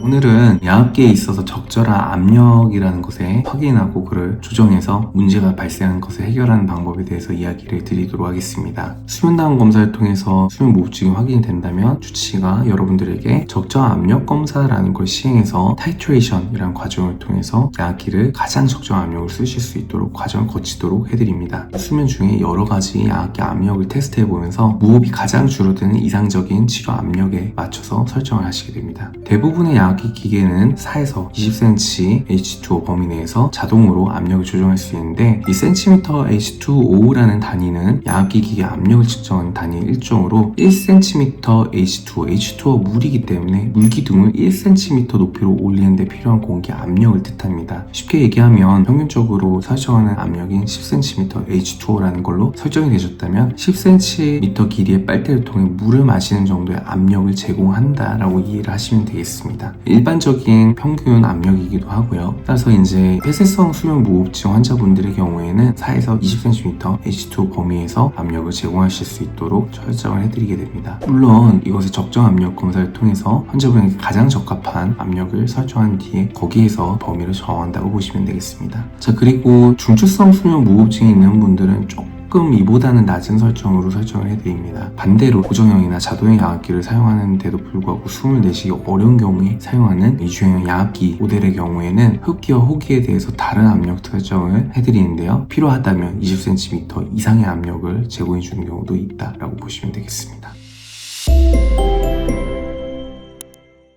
오늘은 야압기에 있어서 적절한 압력이라는 것에 확인하고 그를 조정해서 문제가 발생한 것을 해결하는 방법에 대해서 이야기를 드리도록 하겠습니다. 수면다운 검사를 통해서 수면 무호흡증이 확인이 된다면 주치의가 여러분들에게 적정한 압력 검사라는 걸 시행해서 타이트레이션이라는 과정을 통해서 야압기를 가장 적정한 압력을 쓰실 수 있도록 과정을 거치도록 해드립니다. 수면 중에 여러 가지 야압기 압력을 테스트해보면서 무호흡이 가장 줄어드는 이상적인 치료 압력에 맞춰서 설정을 하시게 됩니다. 대부분의 야압기 기계는 4에서 20cm H2O 범위 내에서 자동으로 압력을 조정할 수 있는데 이 cm H2O라는 단위는 야압기 기계 압력을 측정하는 단위 일종으로 1cm H2O, H2O 물이기 때문에 물기둥을 1cm 높이로 올리는 데 필요한 공기 압력을 뜻합니다. 쉽게 얘기하면 평균적으로 설정하는 압력인 10cm H2O라는 걸로 설정이 되셨다면 10cm 길이의 빨대를 통해 물을 마시는 정도의 압력을 제공한다라고 이해를 하시면 되겠습니다. 일반적인 평균 압력이기도 하고요. 따라서 이제 폐쇄성 수면 무호흡증 환자분들의 경우에는 4에서 20cm H2O 범위에서 압력을 제공하실 수 있도록 설정을 해드리게 됩니다. 물론 이것을 적정 압력 검사를 통해서 환자분에게 가장 적합한 압력을 설정한 뒤에 거기에서 범위를 정한다고 보시면 되겠습니다. 자, 그리고 중추성 수면 무호흡증이 있는 분들은 조금 이보다는 낮은 설정으로 설정을 해드립니다. 반대로 고정형이나 자동형 야압기를 사용하는데도 불구하고 숨을 내쉬기 어려운 경우에 사용하는 이중형 야압기 모델의 경우에는 흡기와 호기에 대해서 다른 압력 설정을 해드리는데요. 필요하다면 20cm 이상의 압력을 제공해주는 경우도 있다라고 보시면 되겠습니다.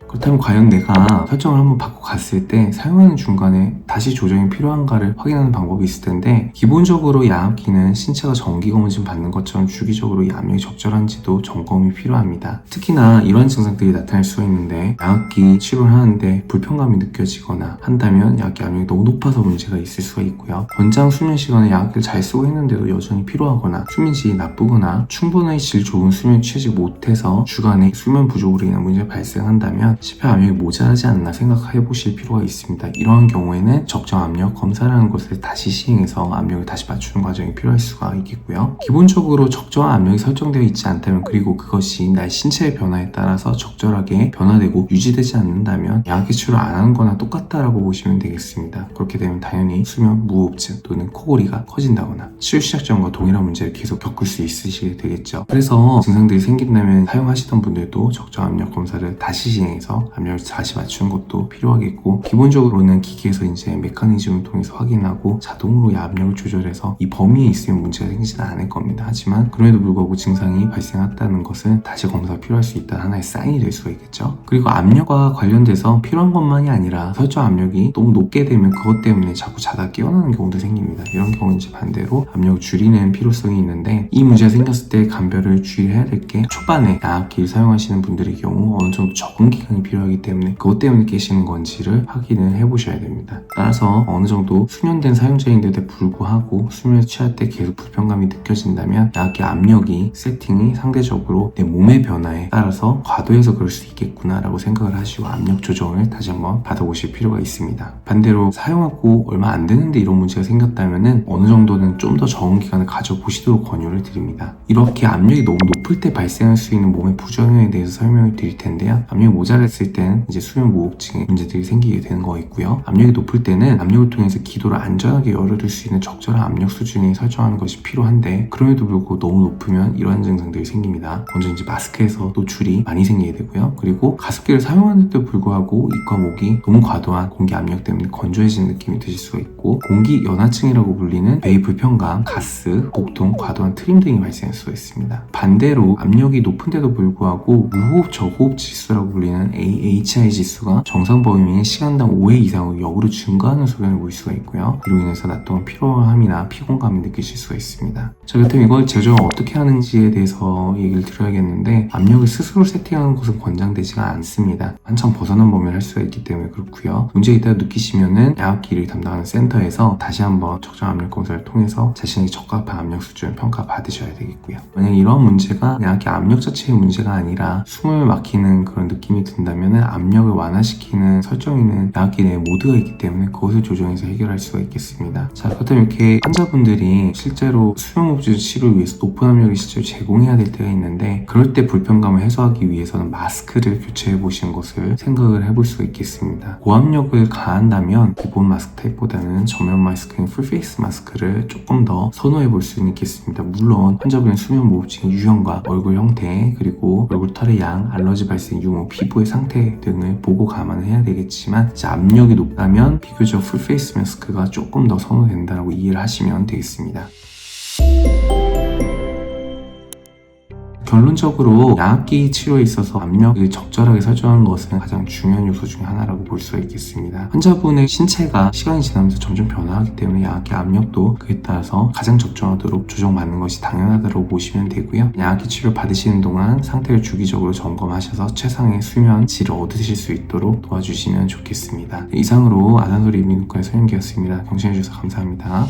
그렇다면 과연 내가 설정을 한번 바꿔 갔을 때 사용하는 중간에 다시 조정이 필요한가를 확인하는 방법이 있을 텐데, 기본적으로 야압기는 신체가 정기검진 받는 것처럼 주기적으로 이 압력이 적절한지도 점검이 필요합니다. 특히나 이런 증상들이 나타날 수 있는데 야압기 치료를 하는데 불편감이 느껴지거나 한다면 야압기 압력이 너무 높아서 문제가 있을 수가 있고요. 권장 수면 시간에 야압기를 잘 쓰고 있는데도 여전히 필요하거나 수면질이 나쁘거나 충분히 질 좋은 수면을 취하지 못해서 주간에 수면 부족으로 인한 문제가 발생한다면 CPR 압력이 모자라지 않나 생각해 보실 필요가 있습니다. 이러한 경우에는 적정 압력 검사라는 것을 다시 시행해서 압력을 다시 맞추는 과정이 필요할 수가 있겠고요. 기본적으로 적정한 압력이 설정되어 있지 않다면, 그리고 그것이 나의 신체의 변화에 따라서 적절하게 변화되고 유지되지 않는다면 야압기 치료를 안 하는 거나 똑같다라고 보시면 되겠습니다. 그렇게 되면 당연히 수면 무호흡증 또는 코골이가 커진다거나 치료 시작 전과 동일한 문제를 계속 겪을 수 있으시게 되겠죠. 그래서 증상들이 생긴다면 사용하시던 분들도 적정 압력 검사를 다시 시행해서 압력을 다시 맞추는 것도 필요하겠고, 기본적으로는 기계에서 이제 메커니즘을 통해서 확인하고 자동으로 압력을 조절해서 이 범위에 있으면 문제가 생기지는 않을 겁니다. 하지만 그럼에도 불구하고 증상이 발생했다는 것은 다시 검사가 필요할 수 있다는 하나의 사인이 될 수가 있겠죠. 그리고 압력과 관련돼서 필요한 것만이 아니라 설정 압력이 너무 높게 되면 그것 때문에 자꾸 자다 깨어나는 경우도 생깁니다. 이런 경우는 이제 반대로 압력을 줄이는 필요성이 있는데, 이 문제가 생겼을 때 감별을 주의해야 될 게, 초반에 야압기를 사용하시는 분들의 경우 어느 정도 적응 기간이 필요하기 때문에 그것 때문에 깨시는 건지를 확인을 해보셔야 됩니다. 따라서 어느 정도 수년된 사용자인데도 불구하고 수면을 취할 때 계속 불편감이 느껴진다면 야압기 압력이 세팅이 상대적으로 내 몸의 변화에 따라서 과도해서 그럴 수 있겠구나 라고 생각을 하시고 압력 조정을 다시 한번 받아보실 필요가 있습니다. 반대로 사용하고 얼마 안 되는데 이런 문제가 생겼다면 어느 정도는 좀 더 적응 기간을 가져보시도록 권유를 드립니다. 이렇게 압력이 너무 높을 때 발생할 수 있는 몸의 부작용에 대해서 설명을 드릴 텐데요. 압력이 모자랐을 때는 이제 수면 무호흡증의 문제들이 생기게 되는 거 있고요. 압력이 높을 때는 압력을 통해서 기도를 안전하게 열어둘 수 있는 적절한 압력 수준이 설정하는 것이 필요한데, 그럼에도 불구하고 너무 높으면 이러한 증상들이 생깁니다. 먼저 이제 마스크에서 노출이 많이 생기게 되고요. 그리고 가습기를 사용하는데도 불구하고 입과 목이 너무 과도한 공기 압력 때문에 건조해지는 느낌이 드실 수가 있고, 공기 연화증이라고 불리는 배의 불편감, 가스, 복통, 과도한 트림 등이 발생할 수가 있습니다. 반대로 압력이 높은데도 불구하고 무호흡 저호흡 지수라고 불리는 AHI 지수가 정상 범위인 시간당 5회 이상으로 역으로 증가하는 소견을 보일 수가 있고요. 이로 인해서 낮 동안 피로함이나 피곤감을 느끼실 수가 있습니다. 자, 그렇다면 이걸 조정을 어떻게 하는지에 대해서 얘기를 드려야겠는데, 압력을 스스로 세팅하는 것은 권장되지가 않습니다. 한참 벗어난 범위를 할 수가 있기 때문에 그렇고요. 문제가 있다고 느끼시면은 야압기를 담당하는 센터에서 다시 한번 적정 압력 검사를 통해서 자신에게 적합한 압력 수준을 평가받으셔야 되겠고요. 만약 이런 문제가 야압기 압력 자체의 문제가 아니라 숨을 막히는 그런 느낌이 든다 된다면 압력을 완화시키는 설정이 있는 양압기 내에 모드가 있기 때문에 그것을 조정해서 해결할 수가 있겠습니다. 자, 그렇다면 이렇게 환자분들이 실제로 수면무호흡증 치료를 위해서 높은 압력을 실제로 제공해야 될 때가 있는데, 그럴 때 불편감을 해소하기 위해서는 마스크를 교체해 보시는 것을 생각을 해볼 수가 있겠습니다. 고압력을 가한다면 기본 마스크 타입보다는 전면 마스크인 풀페이스 마스크를 조금 더 선호해 볼 수는 있겠습니다. 물론 환자분의 수면무호흡증의 유형과 얼굴 형태, 그리고 얼굴 털의 양, 알러지 발생 유무, 피부의 상태 등을 보고 감안을 해야 되겠지만, 이제 압력이 높다면 비교적 풀페이스 마스크가 조금 더 선호된다고 이해를 하시면 되겠습니다. 결론적으로 양압기 치료에 있어서 압력을 적절하게 설정하는 것은 가장 중요한 요소 중에 하나라고 볼 수가 있겠습니다. 환자분의 신체가 시간이 지나면서 점점 변화하기 때문에 양압기 압력도 그에 따라서 가장 적정하도록 조정받는 것이 당연하다고 보시면 되고요. 양압기 치료 받으시는 동안 상태를 주기적으로 점검하셔서 최상의 수면 질을 얻으실 수 있도록 도와주시면 좋겠습니다. 이상으로 아산소리 이비인후과의 서영기였습니다. 경청해주셔서 감사합니다.